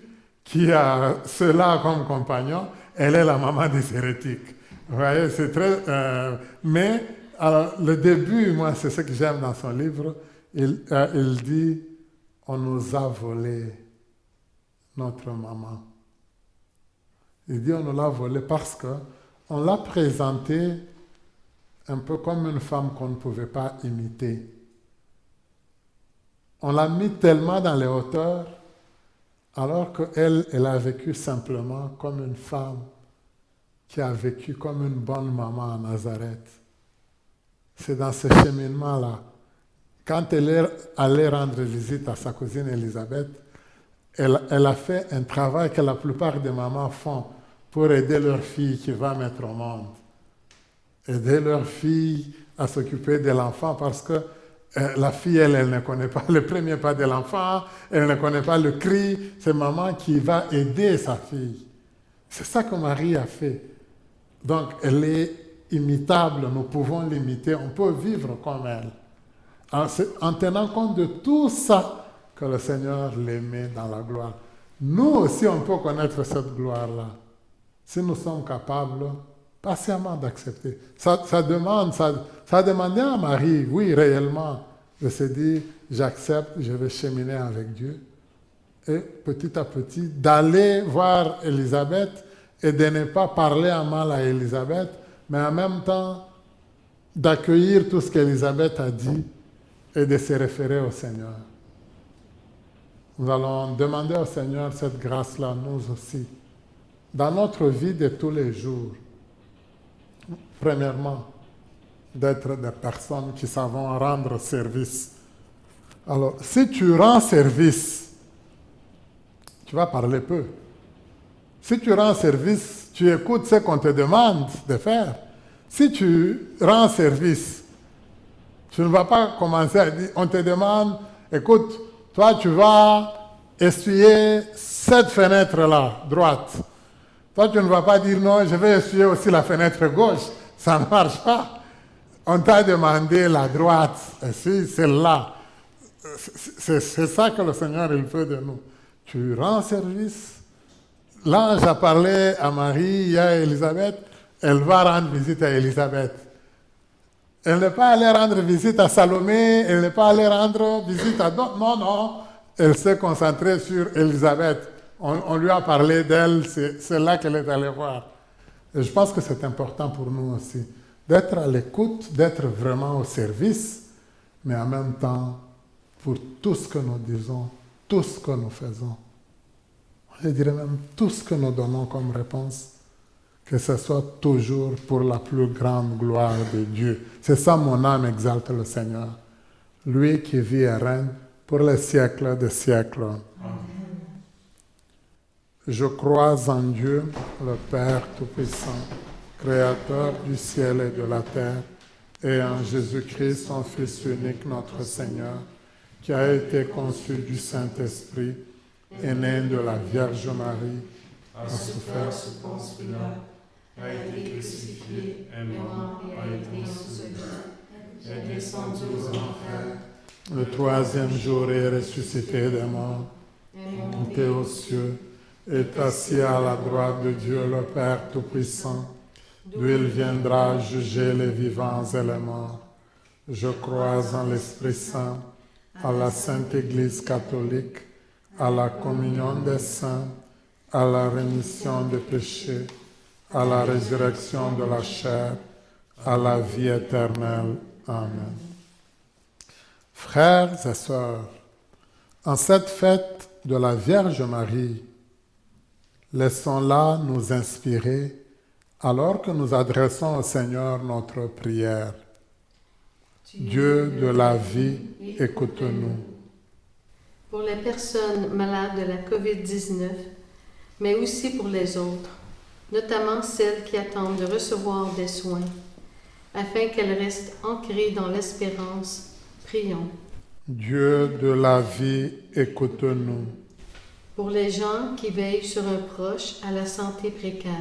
qui a cela comme compagnon, elle est la maman des hérétiques. Vous voyez, c'est très... mais, alors, le début, moi, c'est ce que j'aime dans son livre. Il dit, on nous a volé notre maman. Il dit, on nous l'a volé parce qu'on l'a présentée un peu comme une femme qu'on ne pouvait pas imiter. On l'a mis tellement dans les hauteurs, alors qu'elle, elle a vécu simplement comme une femme qui a vécu comme une bonne maman à Nazareth. C'est dans ce cheminement-là. Quand elle est allée rendre visite à sa cousine Élisabeth, elle a fait un travail que la plupart des mamans font pour aider leur fille qui va mettre au monde. Aider leur fille à s'occuper de l'enfant parce que la fille, elle ne connaît pas le premier pas de l'enfant, elle ne connaît pas le cri, c'est maman qui va aider sa fille. C'est ça que Marie a fait. Donc, elle est imitable, nous pouvons l'imiter, on peut vivre comme elle. Alors, c'est en tenant compte de tout ça que le Seigneur les met dans la gloire. Nous aussi, on peut connaître cette gloire-là. Si nous sommes capables, patiemment d'accepter. Ça demandait à Marie, oui, réellement, de se dire, j'accepte, je vais cheminer avec Dieu. Et petit à petit, d'aller voir Élisabeth et de ne pas parler en mal à Élisabeth, mais en même temps, d'accueillir tout ce qu'Élisabeth a dit et de se référer au Seigneur. Nous allons demander au Seigneur cette grâce-là, nous aussi, dans notre vie de tous les jours. Premièrement, d'être des personnes qui savent rendre service. Alors, si tu rends service, tu vas parler peu. Si tu rends service, tu écoutes ce qu'on te demande de faire. Si tu rends service, tu ne vas pas commencer à dire, on te demande, écoute, toi tu vas essuyer cette fenêtre-là, droite. Toi tu ne vas pas dire, non, je vais essuyer aussi la fenêtre gauche. Ça ne marche pas. On t'a demandé la droite, et si celle-là. C'est ça que le Seigneur il veut de nous. Tu rends service. L'ange a parlé à Marie, il y a Élisabeth, elle va rendre visite à Élisabeth. Elle n'est pas allée rendre visite à Salomé, elle n'est pas allée rendre visite à d'autres. Non, non, elle s'est concentrée sur Élisabeth. On lui a parlé d'elle, c'est là qu'elle est allée voir. Et je pense que c'est important pour nous aussi, d'être à l'écoute, d'être vraiment au service, mais en même temps, pour tout ce que nous disons, tout ce que nous faisons. Je dirais même tout ce que nous donnons comme réponse, que ce soit toujours pour la plus grande gloire de Dieu. C'est ça, mon âme exalte le Seigneur. Lui qui vit et règne pour les siècles des siècles. Amen. Je crois en Dieu, le Père Tout-Puissant, Créateur du ciel et de la terre, et en Jésus-Christ, son Fils unique, notre Seigneur, qui a été conçu du Saint-Esprit, est né de la Vierge Marie, a souffert sous Ponce Pilate, a été crucifié, est mort et a été enseveli, est descendu aux enfers. Le troisième jour est ressuscité des morts, est monté aux cieux, est assis à la droite de Dieu le Père Tout-Puissant, d'où il viendra juger les vivants et les morts. Je crois en l'Esprit Saint, à la Sainte Église catholique, à la communion des saints, à la rémission des péchés, à la résurrection de la chair, à la vie éternelle. Amen. Frères et sœurs, en cette fête de la Vierge Marie, laissons-la nous inspirer alors que nous adressons au Seigneur notre prière. Dieu de la vie, écoute-nous. Pour les personnes malades de la COVID-19, mais aussi pour les autres, notamment celles qui attendent de recevoir des soins, afin qu'elles restent ancrées dans l'espérance, Prions. Dieu de la vie, écoute-nous. Pour les gens qui veillent sur un proche à la santé précaire,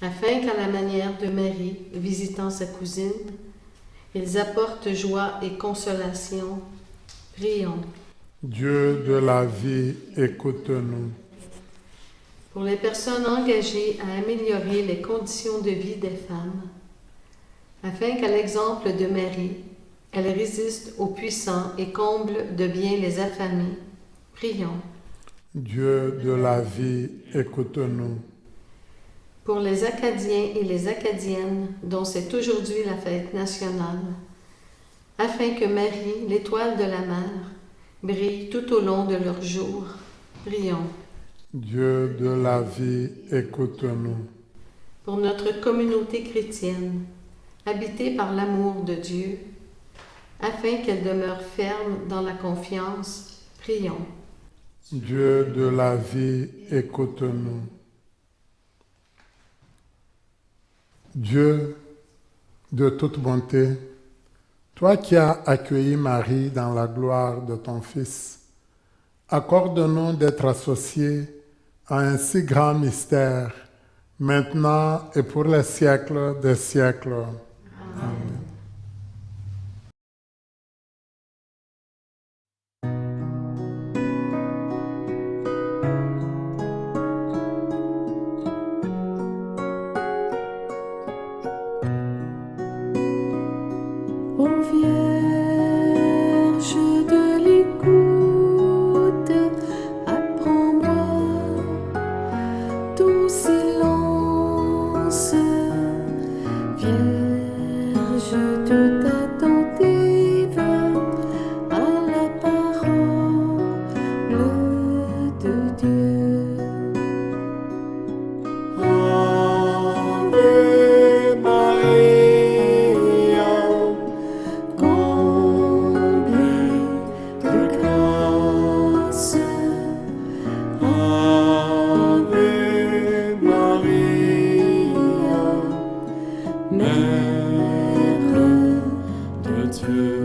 afin qu'à la manière de Marie visitant sa cousine, ils apportent joie et consolation. Prions. Dieu de la vie, écoute-nous. Pour les personnes engagées à améliorer les conditions de vie des femmes, afin qu'à l'exemple de Marie, elles résistent aux puissants et comblent de bien les affamés. Prions. Dieu de la vie, écoute-nous. Pour les Acadiens et les Acadiennes dont c'est aujourd'hui la fête nationale, afin que Marie, l'étoile de la mer, brille tout au long de leur jour. Prions. Dieu de la vie, écoute-nous. Pour notre communauté chrétienne, habitée par l'amour de Dieu, afin qu'elle demeure ferme dans la confiance. Prions. Dieu de la vie, écoute-nous. Dieu de toute bonté, toi qui as accueilli Marie dans la gloire de ton Fils, accorde-nous d'être associés à un si grand mystère, maintenant et pour les siècles des siècles. Amen. Ô Vierge de l'écoute, apprends-moi ton silence. Vierge toute attentive à la parole de Dieu. Ave Maria, comblée de grâce. Ave Maria, Mère de Dieu.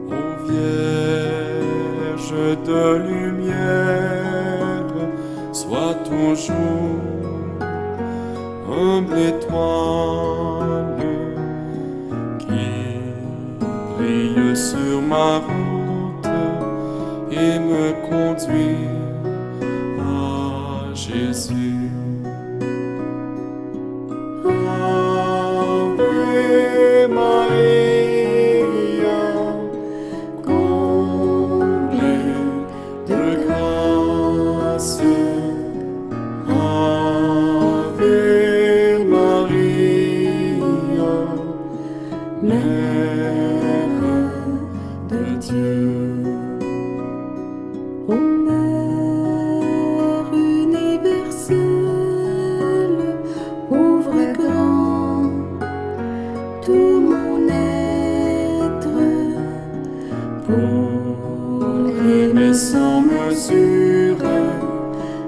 Ô Vierge de lumière, sois toujours humble étoile qui brille sur ma route et me conduit à Jésus. Ave Maria, comblée de grâce. Ave Maria, Mère de Dieu. Ô Mère universelle, ouvre grand tout mon être pour Aimer sans mesure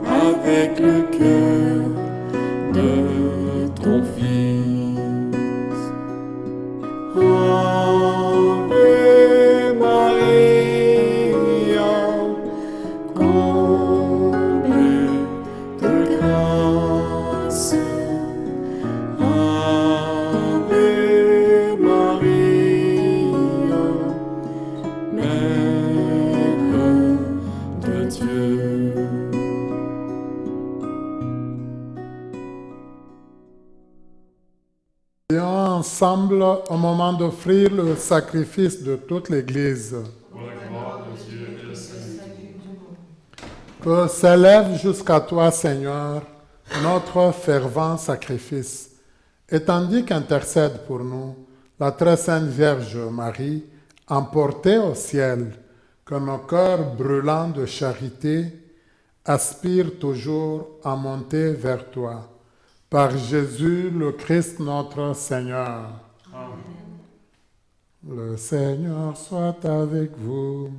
avec le cœur de ton Fils. Ave Maria, comblée de grâce. Ave Maria, Mère de Dieu. Prions ensemble au moment d'offrir le sacrifice de toute l'Église. Que s'élève jusqu'à toi, Seigneur, notre fervent sacrifice, et tandis qu'intercède pour nous la très sainte Vierge Marie, emportée au ciel, que nos cœurs brûlants de charité aspirent toujours à monter vers toi. Par Jésus le Christ notre Seigneur. Amen. Le Seigneur soit avec vous.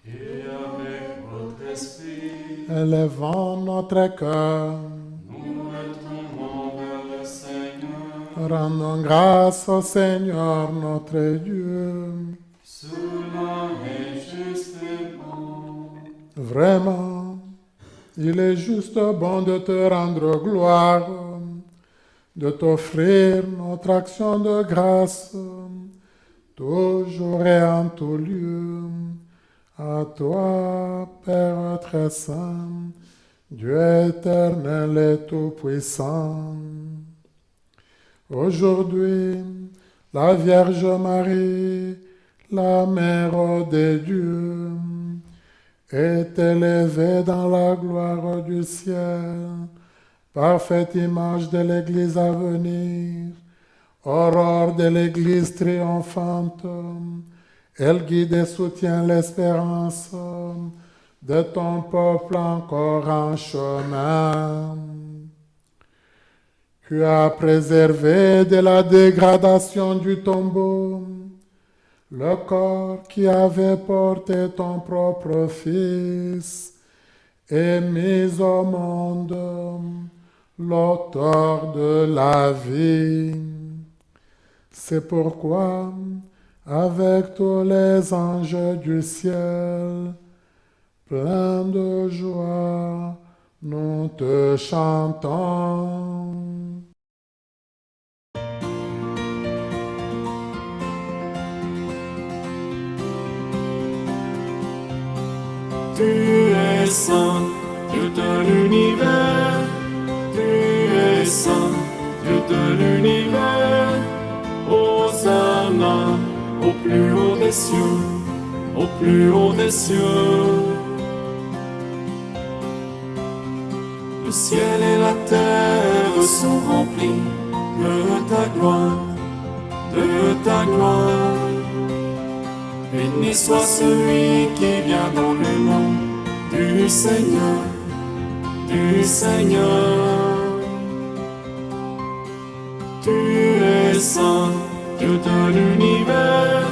Et avec votre esprit, Élevons notre cœur. nous le tournons vers le Seigneur. Rendons grâce au Seigneur notre Dieu. Cela est juste et bon. Vraiment, il est juste bon de te rendre gloire, de t'offrir notre action de grâce, toujours et en tout lieu. À toi, Père très saint, Dieu éternel et tout-puissant. Aujourd'hui, la Vierge Marie, la Mère de Dieu, est élevée dans la gloire du ciel, parfaite image de l'Église à venir, aurore de l'Église triomphante. Elle guide et soutient l'espérance de ton peuple encore en chemin. Tu as préservé de la dégradation du tombeau le corps qui avait porté ton propre Fils et mis au monde l'auteur de la vie. C'est pourquoi, avec tous les anges du ciel, pleins de joie, nous te chantons. Tu es saint, Dieu de l'univers. Tu es saint, Dieu de l'univers. Hosanna au plus haut des cieux, au plus haut des cieux. Le ciel et la terre sont remplis de ta gloire, de ta gloire. Béni soit celui qui vient dans le nom du Seigneur, du Seigneur. Tu es saint, Dieu de l'univers.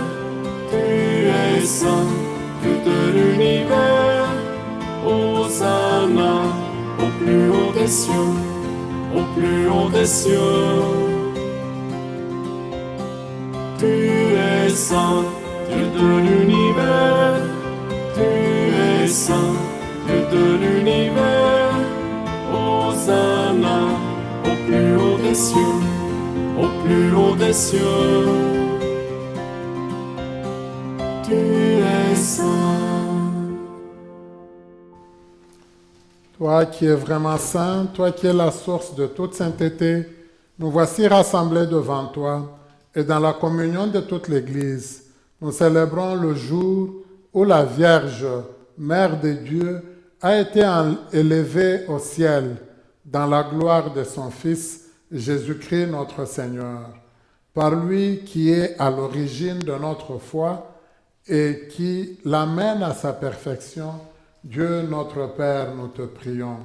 Tu es saint, Dieu de l'univers. Hosanna au plus haut des cieux, au plus haut des cieux. Tu es saint, Dieu de l'univers, tu es saint, Dieu de l'univers. Hosanna au plus haut des cieux, au plus haut des cieux. Tu es saint. Toi qui es vraiment saint, toi qui es la source de toute sainteté, nous voici rassemblés devant toi et dans la communion de toute l'Église. Nous célébrons le jour où la Vierge, Mère de Dieu, a été élevée au ciel dans la gloire de son Fils, Jésus-Christ notre Seigneur. Par lui qui est à l'origine de notre foi et qui l'amène à sa perfection, Dieu notre Père, nous te prions.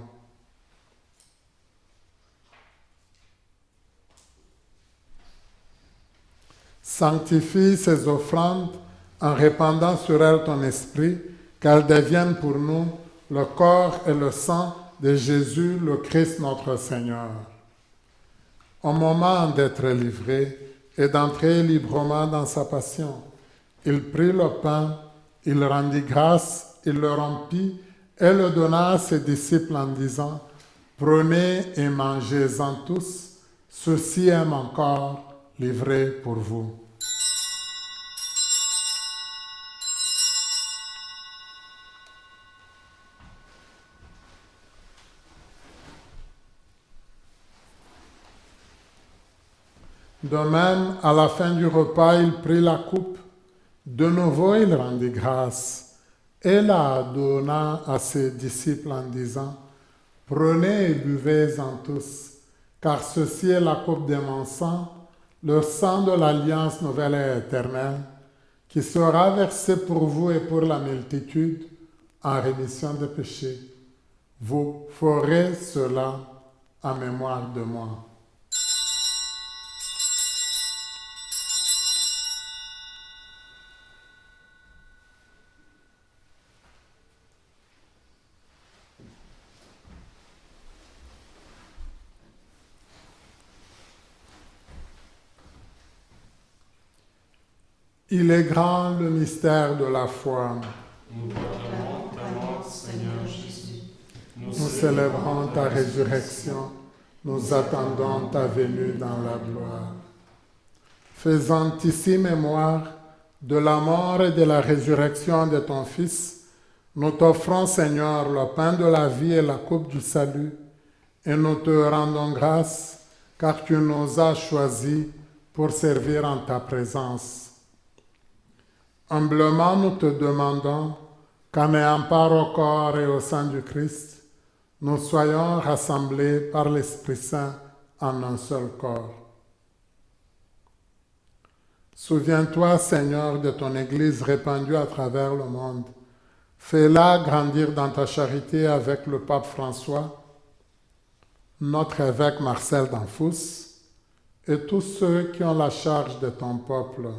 Sanctifie ces offrandes en répandant sur elles ton esprit, qu'elles deviennent pour nous le corps et le sang de Jésus, le Christ notre Seigneur. Au moment d'être livré et d'entrer librement dans sa passion, il prit le pain, il rendit grâce, il le rompit et le donna à ses disciples en disant, « Prenez et mangez-en tous, ceci est mon corps livré pour vous. » De même, à la fin du repas, il prit la coupe. De nouveau, il rendit grâce et la donna à ses disciples en disant, « Prenez et buvez-en tous, car ceci est la coupe de mon sang, le sang de l'alliance nouvelle et éternelle, qui sera versé pour vous et pour la multitude en rémission des péchés. Vous ferez cela en mémoire de moi. » Il est grand le mystère de la foi. Nous proclamons ta mort, Seigneur Jésus. Nous Nous célébrons ta résurrection. Nous attendons ta venue dans la gloire. Faisant ici mémoire de la mort et de la résurrection de ton Fils, nous t'offrons, Seigneur, le pain de la vie et la coupe du salut, et nous te rendons grâce, car tu nous as choisis pour servir en ta présence. Humblement, nous te demandons qu'en ayant part au corps et au sang du Christ, nous soyons rassemblés par l'Esprit Saint en un seul corps. Souviens-toi, Seigneur, de ton Église répandue à travers le monde. Fais-la grandir dans ta charité avec le pape François, notre évêque Marcel d'Anfous et tous ceux qui ont la charge de ton peuple.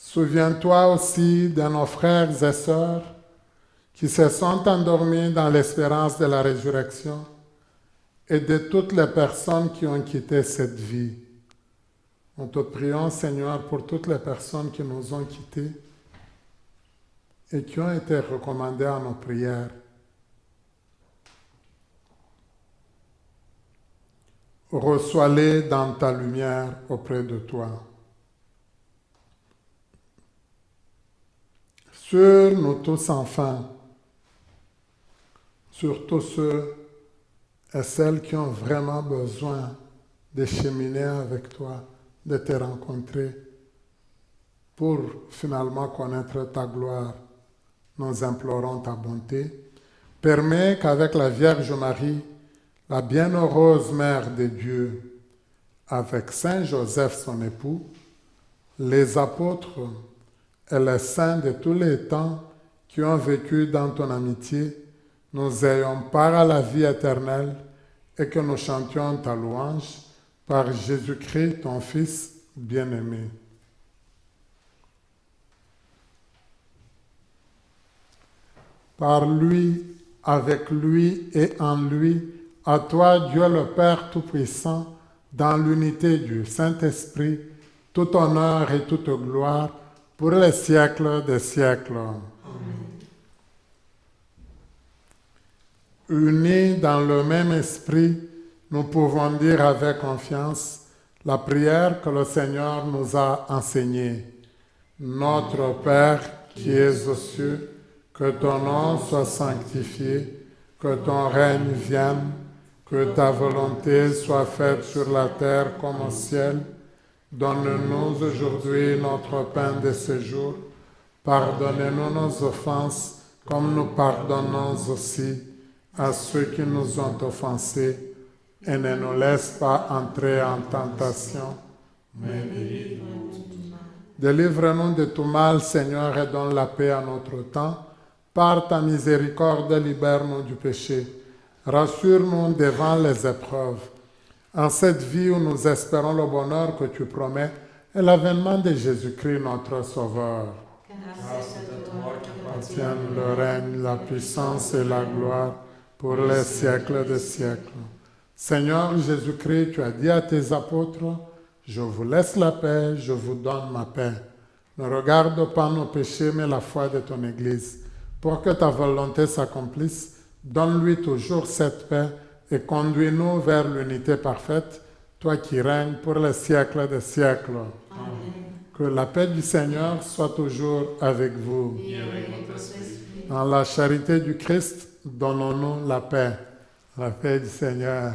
Souviens-toi aussi de nos frères et sœurs qui se sont endormis dans l'espérance de la résurrection et de toutes les personnes qui ont quitté cette vie. Nous te prions, Seigneur, pour toutes les personnes qui nous ont quittés et qui ont été recommandées à nos prières. Reçois-les dans ta lumière auprès de toi. Sur nous tous enfin, sur tous ceux et celles qui ont vraiment besoin de cheminer avec toi, de te rencontrer pour finalement connaître ta gloire. Nous implorons ta bonté. Permets qu'avec la Vierge Marie, la bienheureuse Mère de Dieu, avec Saint Joseph son époux, les apôtres et les saints de tous les temps qui ont vécu dans ton amitié, nous ayons part à la vie éternelle et que nous chantions ta louange par Jésus-Christ, ton Fils bien-aimé. Par lui, avec lui et en lui, à toi, Dieu le Père Tout-Puissant, dans l'unité du Saint-Esprit, tout honneur et toute gloire, pour les siècles des siècles. Amen. Unis dans le même esprit, nous pouvons dire avec confiance la prière que le Seigneur nous a enseignée. Notre Père qui es aux cieux, que ton nom soit sanctifié, que ton règne vienne, que ta volonté soit faite sur la terre comme au ciel. Donne-nous aujourd'hui notre pain de ce jour. Pardonnez-nous nos offenses, comme nous pardonnons aussi à ceux qui nous ont offensés. Et ne nous laisse pas entrer en tentation, mais délivre-nous de tout mal, Seigneur, et donne la paix à notre temps. Par ta miséricorde, libère-nous du péché. Rassure-nous devant les épreuves. En cette vie où nous espérons le bonheur que tu promets et l'avènement de Jésus-Christ, notre Sauveur. Grâce à toi qui tienne le règne, la puissance et la gloire pour les siècles des siècles. Seigneur Jésus-Christ, tu as dit à tes apôtres, je vous laisse la paix, je vous donne ma paix. Ne regarde pas nos péchés, mais la foi de ton Église. Pour que ta volonté s'accomplisse, donne-lui toujours cette paix et conduis-nous vers l'unité parfaite, toi qui règnes pour les siècles des siècles. Amen. Que la paix du Seigneur soit toujours avec vous. Et avec votre esprit. Dans la charité du Christ, donnons-nous la paix. La paix du Seigneur.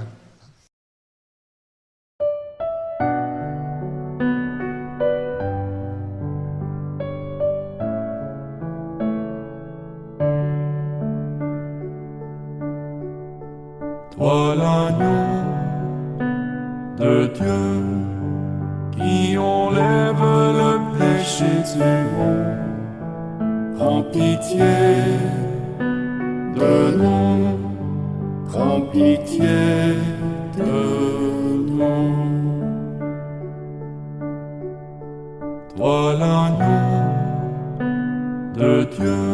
Toi l'agneau de Dieu qui enlève le péché du monde, prends pitié de nous, prends pitié de nous. Toi l'agneau de Dieu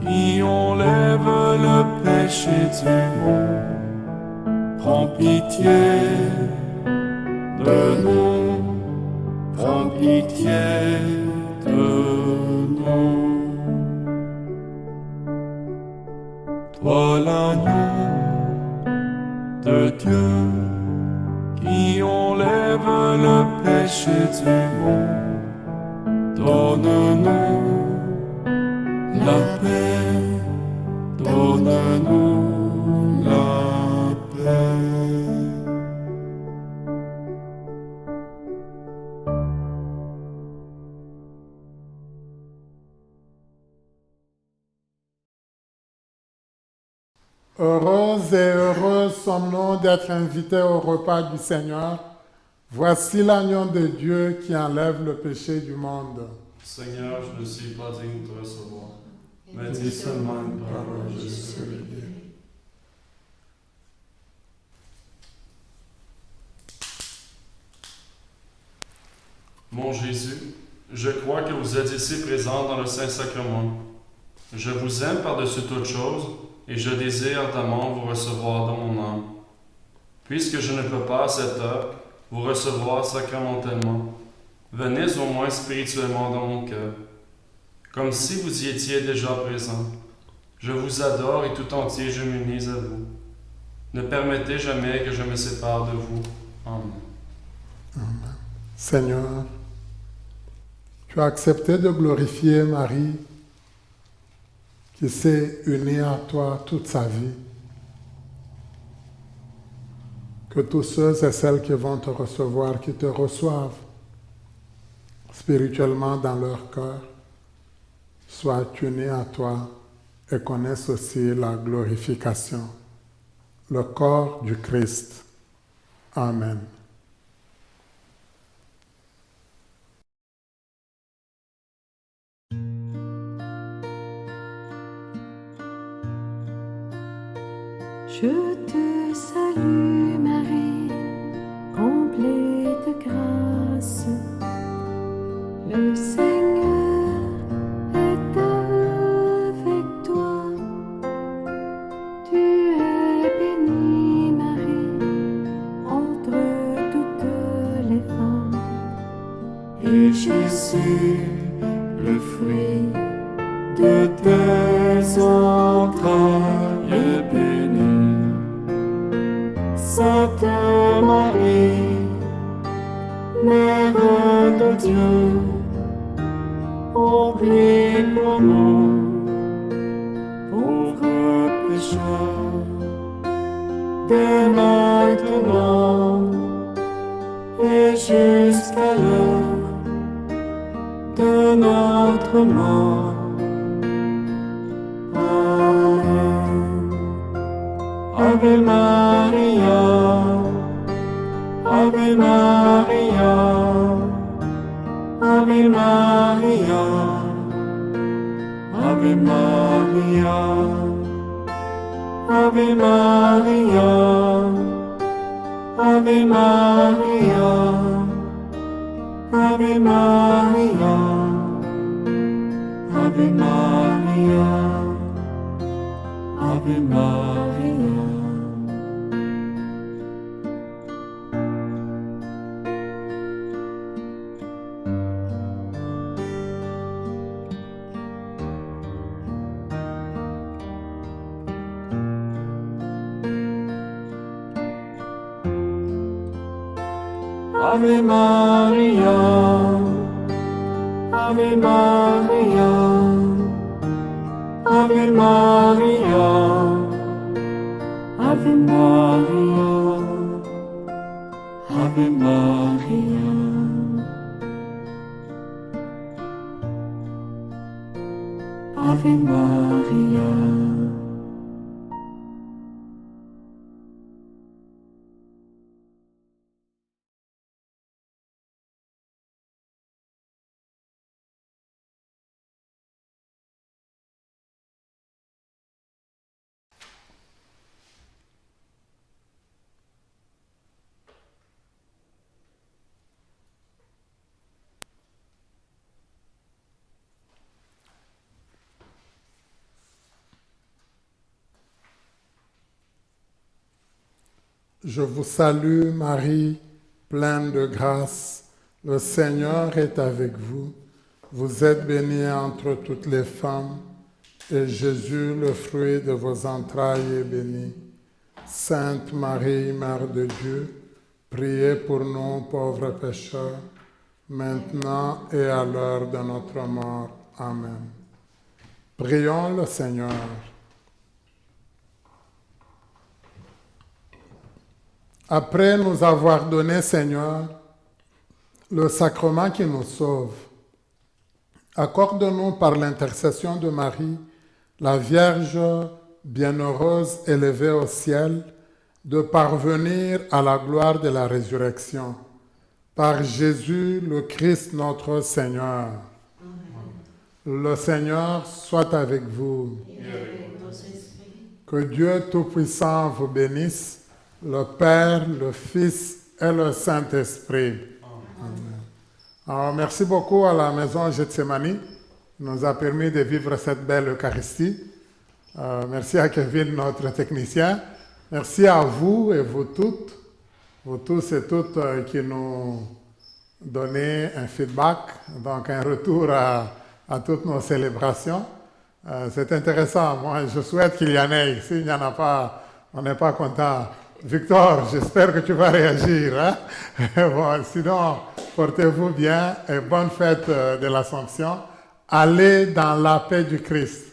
qui enlève le péché du monde, prends pitié de nous, prends pitié de nous. Toi l'agneau de Dieu, qui enlève le péché du monde, donne-nous la paix, donne-nous la paix. Heureuse et heureux sommes-nous d'être invités au repas du Seigneur. Voici l'agneau de Dieu qui enlève le péché du monde. Seigneur, je ne suis pas digne de te recevoir, mais Dis dis seulement une parole, je serai guéri. Mon Jésus, je crois que vous êtes ici présent dans le Saint-Sacrement. Je vous aime par-dessus toute chose et je désire ardemment vous recevoir dans mon âme. Puisque je ne peux pas à cette heure vous recevoir sacramentellement, venez au moins spirituellement dans mon cœur, comme si vous y étiez déjà présent. Je vous adore et tout entier je m'unis à vous. Ne permettez jamais que je me sépare de vous. Amen. Seigneur, tu as accepté de glorifier Marie qui s'est unie à toi toute sa vie. Que tous ceux et celles qui vont te recevoir, qui te reçoivent spirituellement dans leur cœur, soient unis à toi et connaissent aussi la glorification, le corps du Christ. Amen. Je te salue Marie, comblée de grâce. Le Seigneur est avec toi. Tu es bénie Marie, entre toutes les femmes. Et Jésus, le fruit de tes entrailles est béni. Sainte Marie, Mère de Dieu, prie pour nous, pauvres pécheurs, dès maintenant et jusqu'à l'heure de notre mort. Amen. Ave Maria, Ave Maria, Ave Maria, Ave Maria, Ave Maria, Ave Maria, Ave Maria, Ave Maria, Ave Maria. Ave Maria, Ave Maria, Ave Maria, Ave Maria, Ave Maria, Ave Maria. Je vous salue Marie, pleine de grâce, le Seigneur est avec vous. Vous êtes bénie entre toutes les femmes, et Jésus, le fruit de vos entrailles, est béni. Sainte Marie, Mère de Dieu, priez pour nous pauvres pécheurs, maintenant et à l'heure de notre mort. Amen. Prions le Seigneur. Après nous avoir donné, Seigneur, le sacrement qui nous sauve, accorde-nous par l'intercession de Marie, la Vierge bienheureuse élevée au ciel, de parvenir à la gloire de la résurrection. Par Jésus, le Christ notre Seigneur. Amen. Le Seigneur soit avec vous. Et avec nos esprits. Que Dieu Tout-Puissant vous bénisse, le Père, le Fils et le Saint-Esprit. Amen. Alors, merci beaucoup à la maison Gethsemane, qui nous a permis de vivre cette belle Eucharistie. Merci à Kevin, notre technicien. Merci à vous et vous toutes, vous tous et toutes qui nous donnez un feedback, donc un retour à toutes nos célébrations. C'est intéressant. Moi, je souhaite qu'il y en ait. S'il n'y en a pas, on n'est pas content. Victor, j'espère que tu vas réagir. Hein? Bon, sinon, portez-vous bien et bonne fête de l'Assomption. Allez dans la paix du Christ.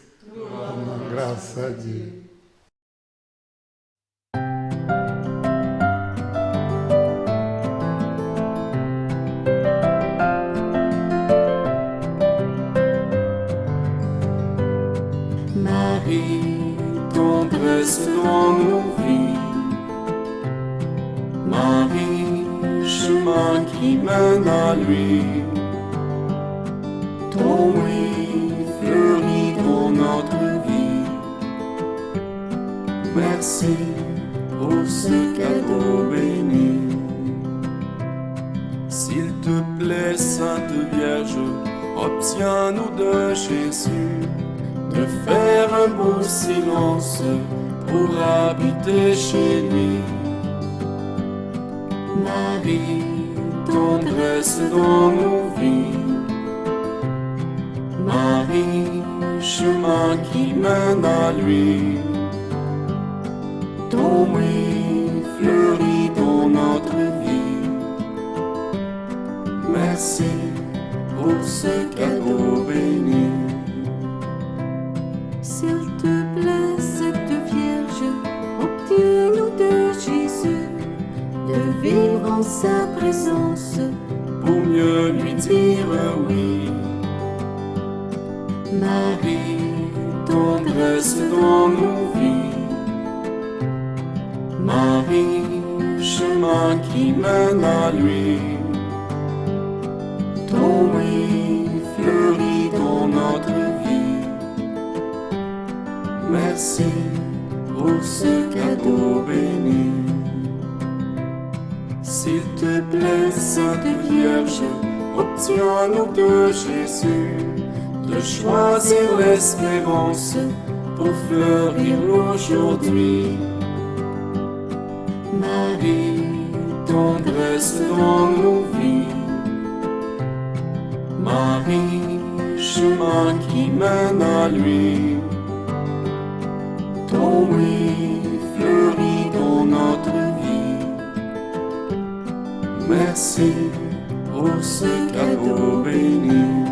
Grâce à Dieu. Marie, tendresse dans nos vies. Marie, chemin qui mène à lui. Ton oui fleurit dans notre vie. Merci pour ce cadeau béni. S'il te plaît, Sainte Vierge, obtiens-nous de Jésus de faire un beau silence pour habiter chez lui. Marie, tendresse dans nos vies. Marie, chemin qui mène à lui. Ton oui fleurit dans notre vie. Merci pour ce cadeau béni. S'il te plaît, cette Vierge, obtiens-nous de Jésus de vivre en sa présence pour mieux lui dire oui. Marie, tendresse dans nos vies. Marie, chemin qui mène à lui. Ton oui fleurit dans notre vie. Merci pour ce cadeau béni. S'il te plaît, Sainte Vierge, obtiens-nous de Jésus de choisir l'espérance pour fleurir aujourd'hui. Marie, tendresse dans nos vies. Marie, chemin qui mène à lui. Ton oui fleurit dans notre vie. Merci pour ce cadeau béni.